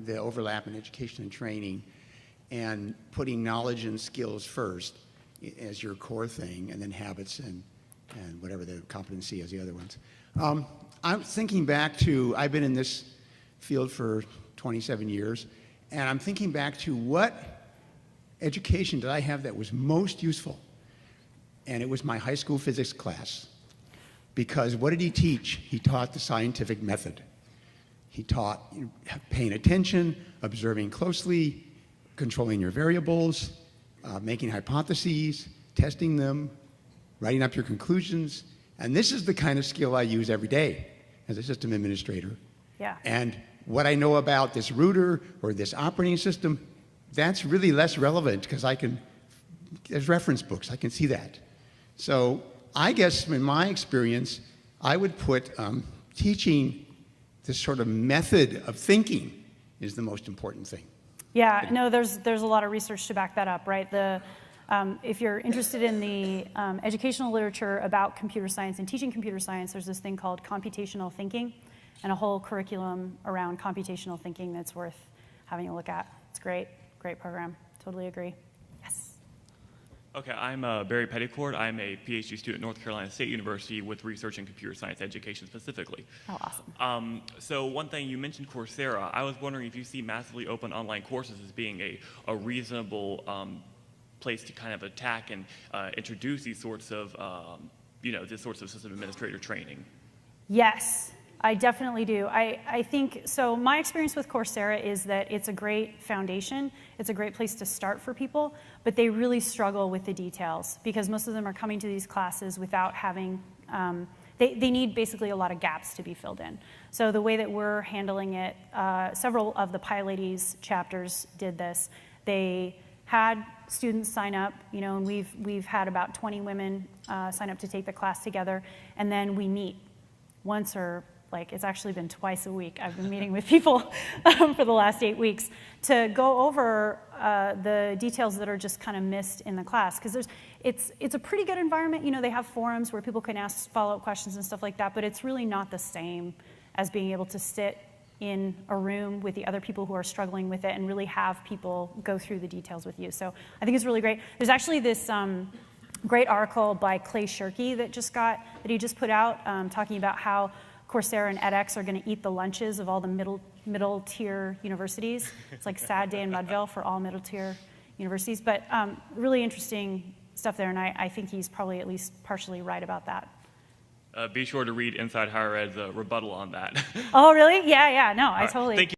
the overlap in education and training and putting knowledge and skills first as your core thing, and then habits and whatever the competency is, the other ones. I'm thinking back to, I've been in this field for 27 years, and I'm thinking back to what education did I have that was most useful? And it was my high school physics class. Because what did he teach? He taught the scientific method. He taught paying attention, observing closely, controlling your variables, making hypotheses, testing them, writing up your conclusions. And this is the kind of skill I use every day as a system administrator. Yeah. And what I know about this router or this operating system, that's really less relevant because there's reference books, I can see that. So I guess in my experience, I would put teaching this sort of method of thinking is the most important thing. Yeah, no, there's a lot of research to back that up, right? If you're interested in the educational literature about computer science and teaching computer science, there's this thing called computational thinking and a whole curriculum around computational thinking that's worth having a look at. It's great, great program. Totally agree. Yes. Okay, I'm Barry Petticord. I'm a PhD student at North Carolina State University with research in computer science education specifically. Oh, awesome. So one thing, you mentioned Coursera. I was wondering if you see massively open online courses as being a reasonable place to kind of attack and introduce these sorts of, this sorts of system administrator training. Yes, I definitely do. I think, so my experience with Coursera is that it's a great foundation. It's a great place to start for people, but they really struggle with the details because most of them are coming to these classes without having, they need basically a lot of gaps to be filled in. So the way that we're handling it, several of the PyLadies chapters did this. They had students sign up, and we've had about 20 women sign up to take the class together, and then we meet once or it's actually been twice a week. I've been meeting with people for the last 8 weeks to go over the details that are just kind of missed in the class. Because it's a pretty good environment. They have forums where people can ask follow-up questions and stuff like that, but it's really not the same as being able to sit in a room with the other people who are struggling with it and really have people go through the details with you. So I think it's really great. There's actually this great article by Clay Shirky that he just put out talking about how Coursera and edX are going to eat the lunches of all the middle tier universities. It's like sad day in Mudville for all middle tier universities, but really interesting stuff there, and I think he's probably at least partially right about that. Be sure to read Inside Higher Ed's rebuttal on that. Oh, really? Yeah, no, I totally. Thank you.